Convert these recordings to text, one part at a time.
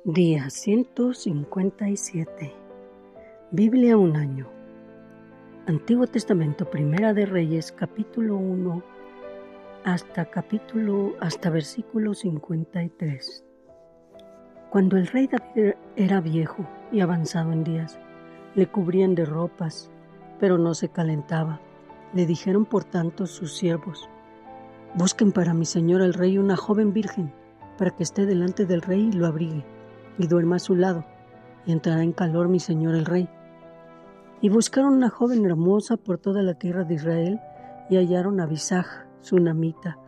Día 157. Biblia un año. Antiguo Testamento, Primera de Reyes, capítulo 1 hasta versículo 53. Cuando el rey David era viejo y avanzado en días, le cubrían de ropas, pero no se calentaba. Le dijeron por tanto sus siervos: busquen para mi señor el rey una joven virgen, para que esté delante del rey y lo abrigue, y duerma a su lado, y entrará en calor mi señor el rey. Y buscaron una joven hermosa por toda la tierra de Israel, y hallaron a Abisag, sunamita,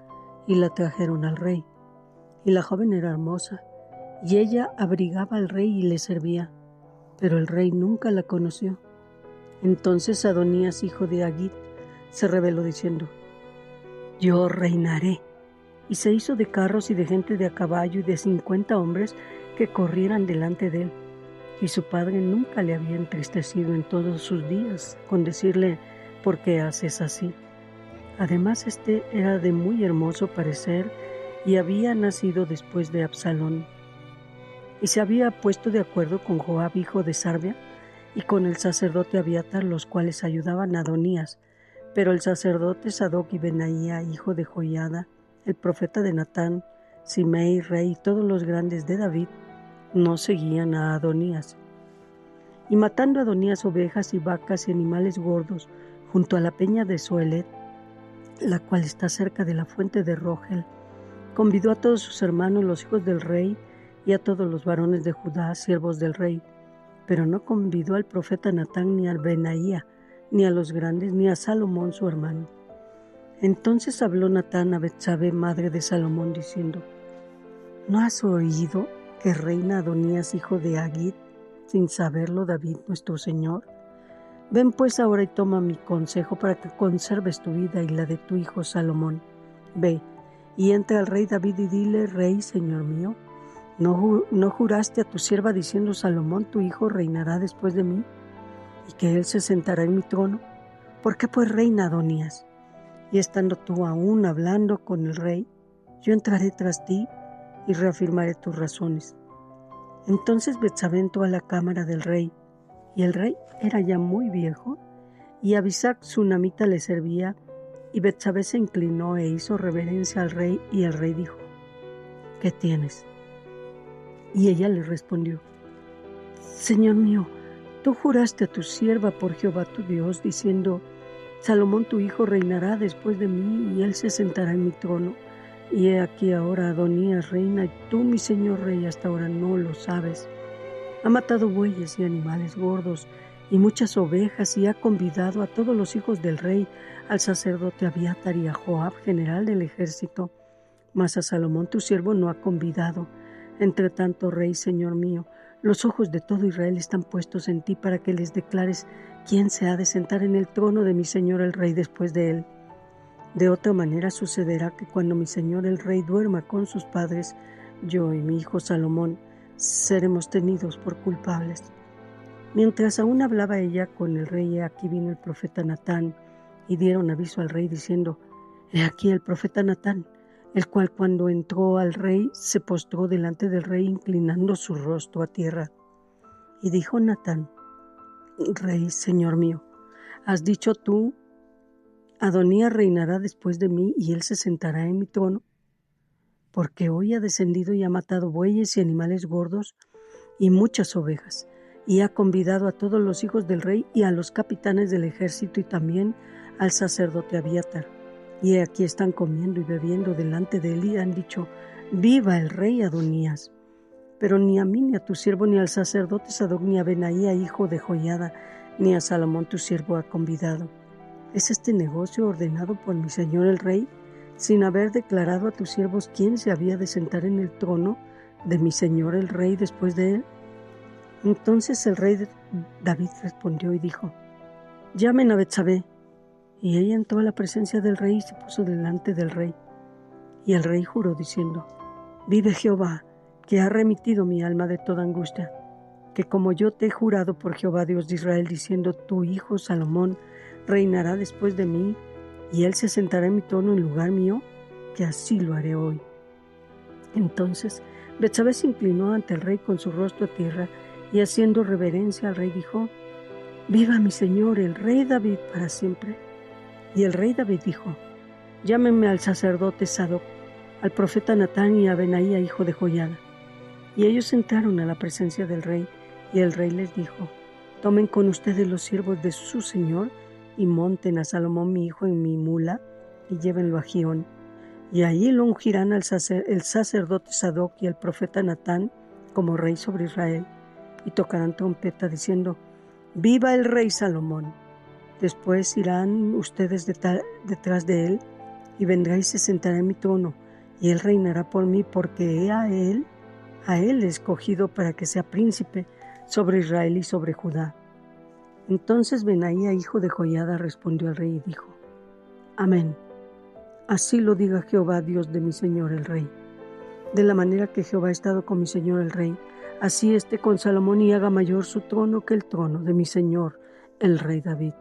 y la trajeron al rey. Y la joven era hermosa, y ella abrigaba al rey y le servía, pero el rey nunca la conoció. Entonces Adonías, hijo de Haggit, se rebeló diciendo: yo reinaré. Y se hizo de carros y de gente de a caballo y de 50 hombres que corrieran delante de él. Y su padre nunca le había entristecido en todos sus días con decirle: ¿por qué haces así? Además, era de muy hermoso parecer y había nacido después de Absalón. Y se había puesto de acuerdo con Joab, hijo de Sarvia, y con el sacerdote Abiatar, los cuales ayudaban a Adonías. Pero el sacerdote Sadoc y Benaía, hijo de Joiada, el profeta de Natán, Simei, rey, y todos los grandes de David, no seguían a Adonías. Y matando a Adonías ovejas y vacas y animales gordos junto a la peña de Zoelet, la cual está cerca de la fuente de Rogel, convidó a todos sus hermanos, los hijos del rey, y a todos los varones de Judá, siervos del rey, pero no convidó al profeta Natán, ni a Benaía, ni a los grandes, ni a Salomón su hermano. Entonces habló Natán a Betsabé, madre de Salomón, diciendo: ¿no has oído que reina Adonías, hijo de Haggit, sin saberlo David nuestro señor? Ven pues ahora y toma mi consejo para que conserves tu vida y la de tu hijo Salomón. Ve y entra al rey David y dile: rey, señor mío, ¿no juraste a tu sierva diciendo: Salomón tu hijo reinará después de mí, y que él se sentará en mi trono? ¿Por qué pues reina Adonías? Y estando tú aún hablando con el rey, yo entraré tras ti y reafirmaré tus razones. Entonces Betsabé entró a la cámara del rey, y el rey era ya muy viejo, y Abisag sunamita le servía, y Betsabé se inclinó e hizo reverencia al rey, y el rey dijo: ¿qué tienes? Y ella le respondió: Señor mío, tú juraste a tu sierva por Jehová tu Dios, diciendo: Salomón tu hijo reinará después de mí, y él se sentará en mi trono. Y he aquí ahora Adonías reina, y tú, mi señor rey, hasta ahora no lo sabes. Ha matado bueyes y animales gordos y muchas ovejas, y ha convidado a todos los hijos del rey, al sacerdote Abiatar y a Joab, general del ejército. Mas a Salomón tu siervo no ha convidado. Entre tanto, rey, señor mío, los ojos de todo Israel están puestos en ti para que les declares quién se ha de sentar en el trono de mi señor el rey después de él. De otra manera sucederá que cuando mi señor el rey duerma con sus padres, yo y mi hijo Salomón seremos tenidos por culpables. Mientras aún hablaba ella con el rey, aquí vino el profeta Natán, y dieron aviso al rey diciendo: he aquí el profeta Natán, el cual cuando entró al rey se postró delante del rey, inclinando su rostro a tierra. Y dijo Natán: rey, señor mío, ¿has dicho tú: Adonías reinará después de mí y él se sentará en mi trono? Porque hoy ha descendido y ha matado bueyes y animales gordos y muchas ovejas, y ha convidado a todos los hijos del rey y a los capitanes del ejército y también al sacerdote Abiatar. Y aquí están comiendo y bebiendo delante de él y han dicho: viva el rey Adonías. Pero ni a mí, ni a tu siervo, ni al sacerdote Sadoc, ni a Benaía, hijo de Joiada, ni a Salomón tu siervo ha convidado. ¿Es este negocio ordenado por mi señor el rey, sin haber declarado a tus siervos quién se había de sentar en el trono de mi señor el rey después de él? Entonces el rey David respondió y dijo: llamen a Betsabé. Y ella entró a la presencia del rey y se puso delante del rey. Y el rey juró diciendo: vive Jehová, que ha remitido mi alma de toda angustia, que como yo te he jurado por Jehová Dios de Israel, diciendo: tu hijo Salomón reinará después de mí, y él se sentará en mi trono en lugar mío, que así lo haré hoy. Entonces Betsabé se inclinó ante el rey con su rostro a tierra y haciendo reverencia al rey dijo: «Viva mi señor, el rey David, para siempre». Y el rey David dijo: «Llámenme al sacerdote Sadoc, al profeta Natán y a Benaía, hijo de Joiada». Y ellos entraron a la presencia del rey, y el rey les dijo: «Tomen con ustedes los siervos de su señor, y monten a Salomón mi hijo en mi mula, y llévenlo a Gión. Y allí lo ungirán el sacerdote Sadoc y el profeta Natán como rey sobre Israel, y tocarán trompeta diciendo: ¡Viva el rey Salomón! Después irán ustedes detrás de él, y vendrá y se sentará en mi trono, y él reinará por mí, porque he a él he escogido para que sea príncipe sobre Israel y sobre Judá». Entonces Benaía, hijo de Joiada, respondió al rey y dijo: «Amén. Así lo diga Jehová, Dios de mi señor el rey. De la manera que Jehová ha estado con mi señor el rey, así esté con Salomón y haga mayor su trono que el trono de mi señor el rey David».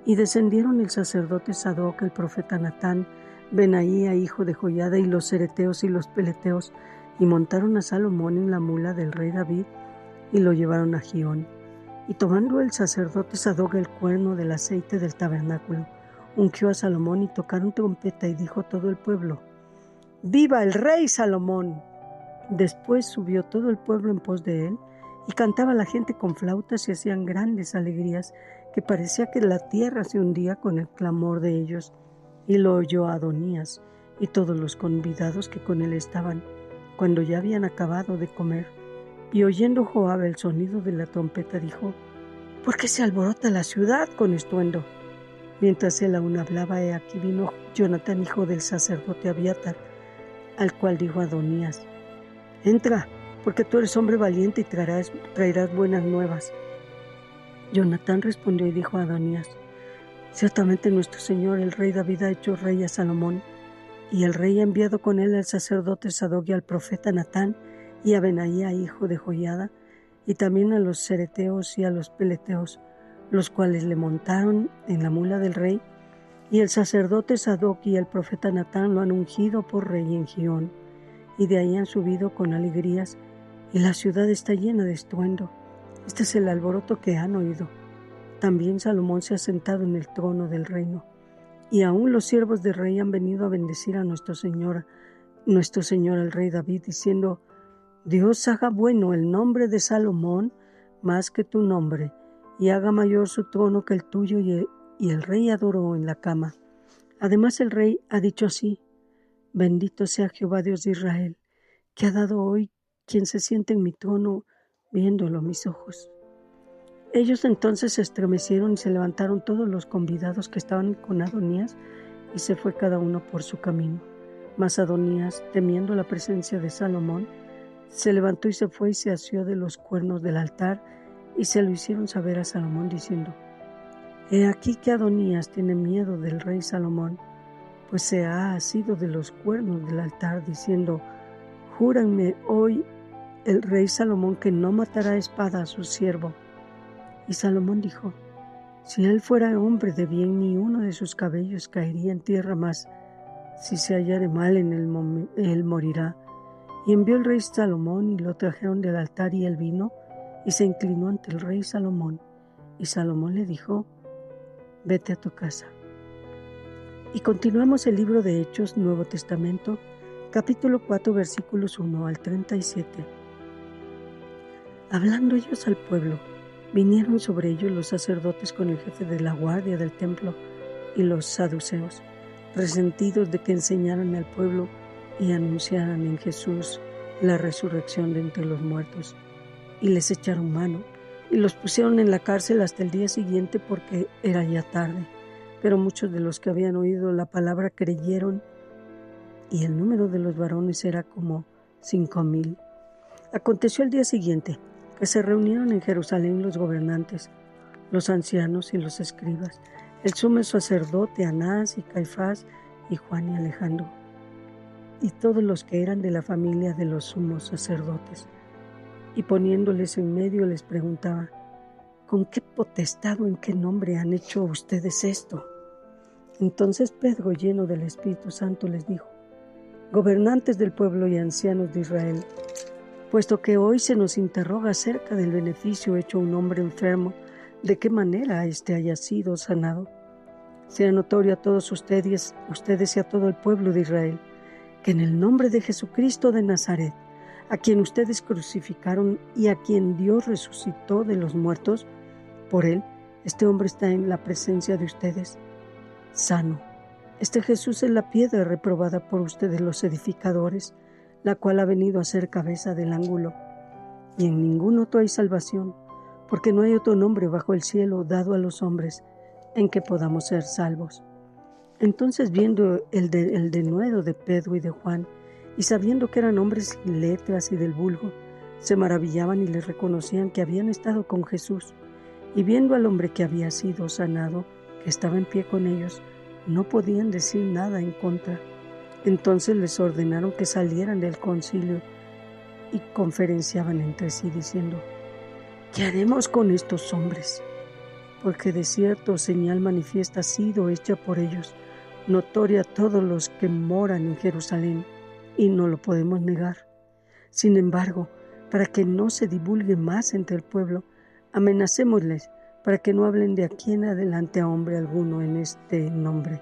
Y descendieron el sacerdote Sadoc, el profeta Natán, Benaía, hijo de Joiada, y los cereteos y los peleteos, y montaron a Salomón en la mula del rey David, y lo llevaron a Gión. Y tomando el sacerdote Sadoc el cuerno del aceite del tabernáculo, ungió a Salomón, y tocaron trompeta, y dijo todo el pueblo: «¡Viva el rey Salomón!». Después subió todo el pueblo en pos de él, y cantaba la gente con flautas, y hacían grandes alegrías, que parecía que la tierra se hundía con el clamor de ellos. Y lo oyó Adonías y todos los convidados que con él estaban, cuando ya habían acabado de comer. Y oyendo Joab el sonido de la trompeta, dijo: «¿Por qué se alborota la ciudad con estruendo?». Mientras él aún hablaba, he aquí vino Jonatán, hijo del sacerdote Abiatar, al cual dijo Adonías: «Entra, porque tú eres hombre valiente y traerás buenas nuevas». Jonatán respondió y dijo a Adonías: «Ciertamente nuestro señor el rey David ha hecho rey a Salomón, y el rey ha enviado con él al sacerdote Sadoc y al profeta Natán y a Benaía, hijo de Joiada, y también a los cereteos y a los peleteos, los cuales le montaron en la mula del rey, y el sacerdote Sadoc y el profeta Natán lo han ungido por rey en Gión, y de ahí han subido con alegrías, y la ciudad está llena de estruendo. Este es el alboroto que han oído. También Salomón se ha sentado en el trono del reino, y aún los siervos del rey han venido a bendecir a nuestro señor el rey David, diciendo: Dios haga bueno el nombre de Salomón más que tu nombre, y haga mayor su trono que el tuyo. Y el rey adoró en la cama. Además el rey ha dicho así: bendito sea Jehová Dios de Israel, que ha dado hoy quien se siente en mi trono, viéndolo mis ojos. Ellos entonces se estremecieron y se levantaron todos los convidados que estaban con Adonías, y se fue cada uno por su camino. Mas Adonías, temiendo la presencia de Salomón, se levantó y se fue y se asió de los cuernos del altar, y se lo hicieron saber a Salomón diciendo: He aquí que Adonías tiene miedo del rey Salomón, pues se ha asido de los cuernos del altar, diciendo: Júranme hoy el rey Salomón que no matará a espada a su siervo. Y Salomón dijo: Si él fuera hombre de bien, ni uno de sus cabellos caería en tierra, mas si se hallare mal en él morirá. Y envió el rey Salomón, y lo trajeron del altar, y él vino y se inclinó ante el rey Salomón. Y Salomón le dijo: Vete a tu casa. Y continuamos el libro de Hechos, Nuevo Testamento, capítulo 4, versículos 1 al 37. Hablando ellos al pueblo, vinieron sobre ellos los sacerdotes con el jefe de la guardia del templo y los saduceos, resentidos de que enseñaran al pueblo y anunciaran en Jesús la resurrección de entre los muertos. Y les echaron mano y los pusieron en la cárcel hasta el día siguiente, porque era ya tarde. Pero muchos de los que habían oído la palabra creyeron, y el número de los varones era como 5,000. Aconteció el día siguiente que se reunieron en Jerusalén los gobernantes, los ancianos y los escribas, el sumo sacerdote Anás y Caifás y Juan y Alejandro, y todos los que eran de la familia de los sumos sacerdotes. Y poniéndoles en medio les preguntaba: ¿Con qué potestad o en qué nombre han hecho ustedes esto? Entonces Pedro, lleno del Espíritu Santo, les dijo: Gobernantes del pueblo y ancianos de Israel, puesto que hoy se nos interroga acerca del beneficio hecho a un hombre enfermo, de qué manera éste haya sido sanado. Sea notorio a todos ustedes y a todo el pueblo de Israel, que en el nombre de Jesucristo de Nazaret, a quien ustedes crucificaron y a quien Dios resucitó de los muertos, por él, este hombre está en la presencia de ustedes, sano. Este Jesús es la piedra reprobada por ustedes los edificadores, la cual ha venido a ser cabeza del ángulo. Y en ningún otro hay salvación, porque no hay otro nombre bajo el cielo dado a los hombres en que podamos ser salvos. Entonces, viendo el denuedo de Pedro y de Juan, y sabiendo que eran hombres sin letras y del vulgo, se maravillaban y les reconocían que habían estado con Jesús. Y viendo al hombre que había sido sanado, que estaba en pie con ellos, no podían decir nada en contra. Entonces les ordenaron que salieran del concilio y conferenciaban entre sí diciendo: ¿qué haremos con estos hombres? Porque de cierto señal manifiesta ha sido hecha por ellos, notoria a todos los que moran en Jerusalén, y no lo podemos negar. Sin embargo, para que no se divulgue más entre el pueblo, amenacémosles para que no hablen de aquí en adelante a hombre alguno en este nombre.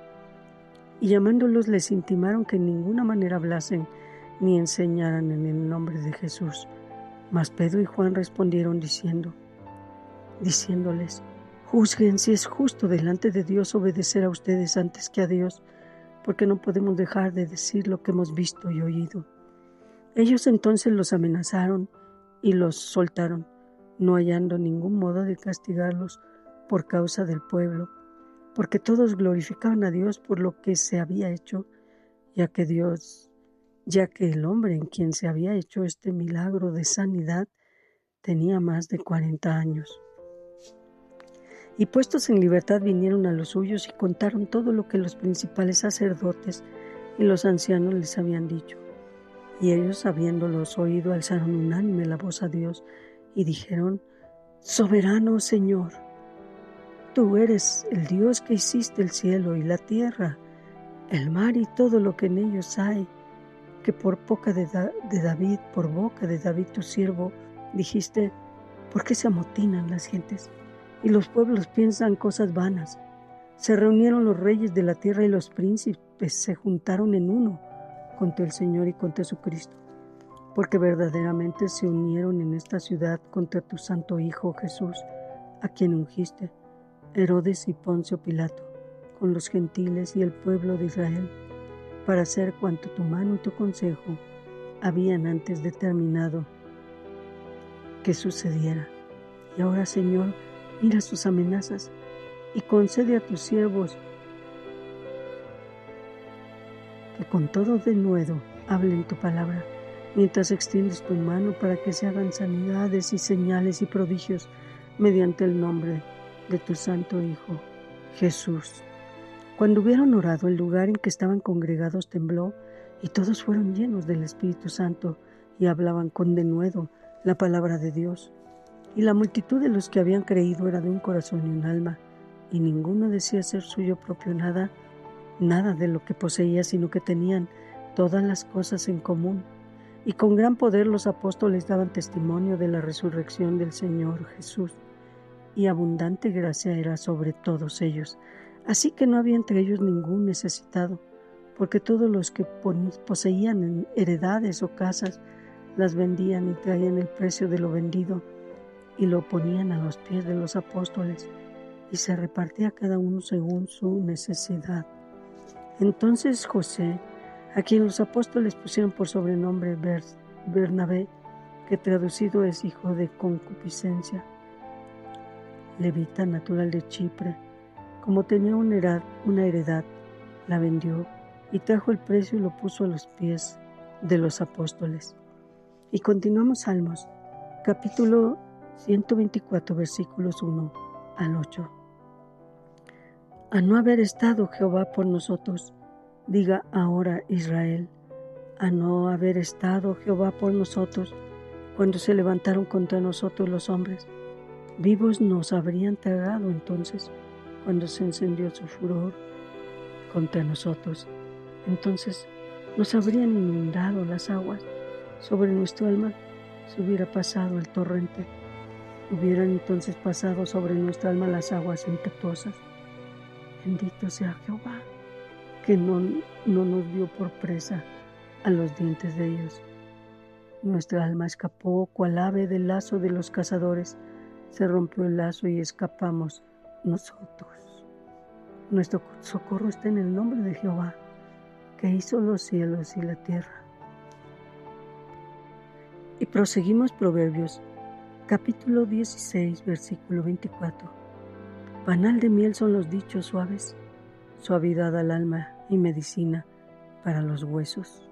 Y llamándolos les intimaron que en ninguna manera hablasen ni enseñaran en el nombre de Jesús. Mas Pedro y Juan respondieron diciéndoles: juzguen si es justo delante de Dios obedecer a ustedes antes que a Dios, porque no podemos dejar de decir lo que hemos visto y oído. Ellos entonces los amenazaron y los soltaron, no hallando ningún modo de castigarlos por causa del pueblo, porque todos glorificaban a Dios por lo que se había hecho, ya que el hombre en quien se había hecho este milagro de sanidad tenía más de 40 años. Y puestos en libertad vinieron a los suyos y contaron todo lo que los principales sacerdotes y los ancianos les habían dicho. Y ellos, habiéndolos oído, alzaron unánime la voz a Dios y dijeron: Soberano Señor, tú eres el Dios que hiciste el cielo y la tierra, el mar y todo lo que en ellos hay, que por boca de David tu siervo, dijiste: ¿por qué se amotinan las gentes y los pueblos piensan cosas vanas? Se reunieron los reyes de la tierra y los príncipes se juntaron en uno contra el Señor y contra su Cristo, porque verdaderamente se unieron en esta ciudad contra tu santo Hijo Jesús, a quien ungiste, Herodes y Poncio Pilato, con los gentiles y el pueblo de Israel, para hacer cuanto tu mano y tu consejo habían antes determinado que sucediera. Y ahora, Señor, mira sus amenazas y concede a tus siervos que con todo denuedo hablen tu palabra, mientras extiendes tu mano para que se hagan sanidades y señales y prodigios mediante el nombre de tu santo Hijo, Jesús. Cuando hubieron orado, el lugar en que estaban congregados tembló, y todos fueron llenos del Espíritu Santo y hablaban con denuedo la palabra de Dios. Y la multitud de los que habían creído era de un corazón y un alma, y ninguno decía ser suyo propio nada de lo que poseía, sino que tenían todas las cosas en común. Y con gran poder los apóstoles daban testimonio de la resurrección del Señor Jesús, y abundante gracia era sobre todos ellos. Así que no había entre ellos ningún necesitado, porque todos los que poseían heredades o casas las vendían y traían el precio de lo vendido y lo ponían a los pies de los apóstoles, y se repartía cada uno según su necesidad. Entonces José, a quien los apóstoles pusieron por sobrenombre Bernabé, que traducido es hijo de concupiscencia, levita natural de Chipre, como tenía una heredad, la vendió y trajo el precio y lo puso a los pies de los apóstoles. Y continuamos Salmos, capítulo 124, versículos 1 al 8. A no haber estado Jehová por nosotros, diga ahora Israel, a no haber estado Jehová por nosotros, cuando se levantaron contra nosotros los hombres, vivos nos habrían tragado entonces, cuando se encendió su furor contra nosotros. Entonces nos habrían inundado las aguas sobre nuestro alma, si hubiera pasado el torrente, hubieran entonces pasado sobre nuestra alma las aguas impetuosas. Bendito sea Jehová, que no nos dio por presa a los dientes de ellos. Nuestra alma escapó cual ave del lazo de los cazadores. Se rompió el lazo y escapamos nosotros. Nuestro socorro está en el nombre de Jehová, que hizo los cielos y la tierra. Y proseguimos Proverbios, capítulo 16, versículo 24. Panal de miel son los dichos suaves, suavidad al alma y medicina para los huesos.